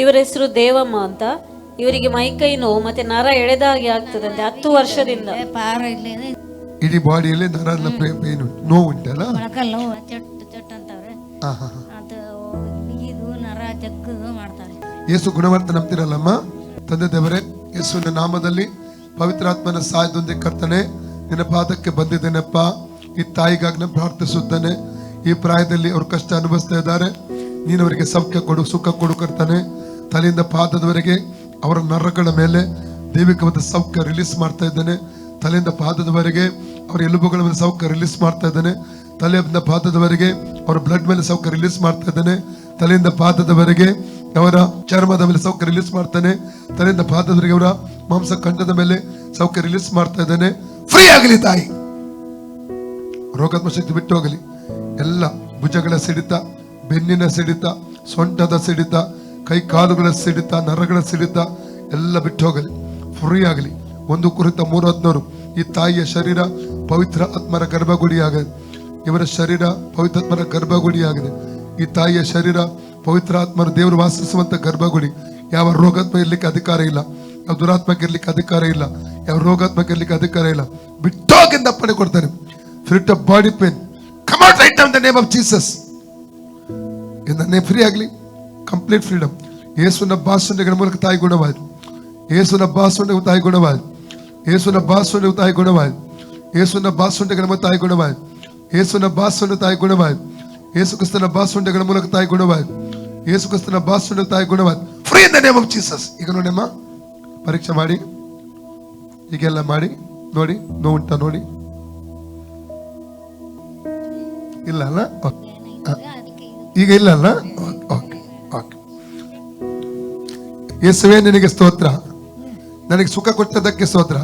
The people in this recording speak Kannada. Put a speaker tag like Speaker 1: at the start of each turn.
Speaker 1: ಇವರ ಹೆಸರು ದೇವಮ್ಮ ಅಂತ. ಇವರಿಗೆ ಮೈಕೈ ನೋವು ಮತ್ತೆ ನರ ಎಳೆದಾಗಿ ಆಗ್ತದಂತೆ 10 ವರ್ಷದಿಂದ.
Speaker 2: ಇಡೀ ಬಾಡಿಯಲ್ಲಿ ನರ ನೋವು ಉಂಟಲ್ಲ,
Speaker 3: ಮೊಳಕಲ್ ನೋವು ಚಟ್ ಚಟ್ ಅಂತವ್ರೆ. ಅದು ಬಿಗಿದು ನರ ಜಗ್ಗದು ಮಾಡ್ತಾರೆ.
Speaker 2: ಯೇಸು ಗುಣವಂತ ನಂಬ್ತಿರಲ್ಲಮ್ಮ. ತಂದೆ ದೇವರೇ, ಯೇಸುವಿನ ನಾಮದಲ್ಲಿ ಪವಿತ್ರಾತ್ಮನ ಸಹಾಯದೊಂದಿಗೆ ಕರ್ತನೆ ನಿನ್ನ ಪಾದಕ್ಕೆ ಬಂದಿದ್ದೇನೆಪ್ಪ. ಈ ತಾಯಿಗಾಗಿ ನಾನು ಪ್ರಾರ್ಥಿಸುತ್ತೇನೆ. ಈ ಪ್ರಾಯದಲ್ಲಿ ಅವ್ರು ಕಷ್ಟ ಅನುಭವಿಸ್ತಾ ಇದ್ದಾರೆ. ನೀನು ಅವರಿಗೆ ಸೌಖ್ಯ ಕೊಡು, ಸುಖ ಕೊಡು ಕರ್ತನೆ. ತಲೆಯಿಂದ ಪಾದದವರೆಗೆ ಅವರ ನರಗಳ ಮೇಲೆ ದೈವಿಕವಾದ ಸೌಖ್ಯ ರಿಲೀಸ್ ಮಾಡ್ತಾ ಇದ್ದೇನೆ. ತಲೆಯಿಂದ ಪಾದದವರೆಗೆ ಅವರ ಎಲುಬುಗಳ ಮೇಲೆ ಸೌಖ್ಯ ರಿಲೀಸ್ ಮಾಡ್ತಾ ಇದ್ದೇನೆ. ತಲೆಯಿಂದ ಪಾದದವರೆಗೆ ಅವರ ಬ್ಲಡ್ ಮೇಲೆ ಸೌಖ್ಯ ರಿಲೀಸ್ ಮಾಡ್ತಾ ಇದ್ದೇನೆ. ತಲೆಯಿಂದ ಪಾದದವರೆಗೆ ಅವರ ಚರ್ಮದ ಮೇಲೆ ಸೌಖ್ಯ ರಿಲೀಸ್ ಮಾಡ್ತಾನೆ. ತಲೆಯಿಂದ ಪಾದದವರೆಗೆ ಅವರ ಮಾಂಸ ಖಂಡದ ಮೇಲೆ ಸೌಖ್ಯ ರಿಲೀಸ್ ಮಾಡ್ತಾ ಇದ್ದಾನೆ. ಫ್ರೀ ಆಗಲಿ ತಾಯಿ, ರೋಗಾತ್ಮ ಶಕ್ತಿ ಬಿಟ್ಟು ಹೋಗಲಿ. ಎಲ್ಲ ಭುಜಗಳ ಸಿಡಿತ, ಬೆನ್ನಿನ ಸಿಡಿತ, ಸೊಂಟದ ಸಿಡಿತ, ಕೈ ಕಾಲುಗಳ ಸಿಡಿತ, ನರಗಳ ಸಿಡಿತ ಎಲ್ಲ ಬಿಟ್ಟು ಹೋಗಲಿ, ಫ್ರೀ ಆಗಲಿ. 1 ಕುರಿತ 3:16 ಈ ತಾಯಿಯ ಶರೀರ ಪವಿತ್ರ ಆತ್ಮರ ಗರ್ಭಗುಡಿಯಾಗಿದೆ. ಇವರ ಶರೀರ ಪವಿತ್ರ ಆತ್ಮರ ಗರ್ಭಗುಡಿಯಾಗಿದೆ. ಈ ತಾಯಿಯ ಶರೀರ ಪವಿತ್ರ ಆತ್ಮರ ದೇವರು ವಾಸಿಸುವಂತ ಗರ್ಭಗುಡಿ. ಯಾವ ರೋಗಾತ್ಮ ಇರ್ಲಿಕ್ಕೆ ಅಧಿಕಾರ ಇಲ್ಲ, ಯಾವ ದುರಾತ್ಮಕ್ಕೆ ಇರ್ಲಿಕ್ಕೆ ಅಧಿಕಾರ ಇಲ್ಲ, ಯಾವ ರೋಗಾತ್ಮಕ್ಕೆ ಇರ್ಲಿಕ್ಕೆ ಅಧಿಕಾರ ಇಲ್ಲ. ಬಿಟ್ಟೋಗಿಂದ ಅಪ್ಪಣೆ ಕೊಡ್ತಾನೆ. Freight of body pain come out right now in the name of Jesus. ಇಂದ ಫ್ರೀ ಆಗಲಿ, ಕಂಪ್ಲೀಟ್ ಫ್ರೀಡಮ್. ಯೇಸುವಿನ ಭಾಷಣಗಳ ಮೂಲಕ ತಾಯಿ ಗುಣವಾಯಿತು. ಯೇಸುವಿನ ಭಾಷಣ ತಾಯಿ ಗುಣವಾಯಿತು. ಯೇಸುವಿನ ಭಾಷಣ ತಾಯಿ ಗುಣವಾಯಿತು. ಯೇಸುವಿನ ಭಾಷಣಗಳ ಮೂಲಕ ತಾಯಿ ಗುಣವಾಯಿತು. ಯೇಸುವಿನ ಭಾಷಣ ತಾಯಿ ಗುಣವಾಯಿತು. ಯೇಸು ಕ್ರಿಸ್ತನ ಭಾಷಣಗಳ ಮೂಲಕ ತಾಯಿ ಗುಣವಾಯಿತು. ಯೇಸು ಕ್ರಿಸ್ತನ ಭಾಷಣ ತಾಯಿ ಗುಣವಾಯಿತು. Free in the name of Jesus. ಈಗ ನೋಡಮ್ಮ, ಪರೀಕ್ಷೆ ಮಾಡಿ, ಹೀಗೆಲ್ಲ ಮಾಡಿ ನೋಡಿ, ನೋವುಂಟ ನೋಡಿ. ಇಲ್ಲ ಅಲ್ಲ, ಈಗ ಇಲ್ಲ ಅಲ್ಲ. Okay okay. ಯೇಸುವೇ ನಿನಗೆ ಸ್ತೋತ್ರ, ನನಗೆ ಸುಖ ಕೊಟ್ಟದಕ್ಕೆ ಸ್ತೋತ್ರ.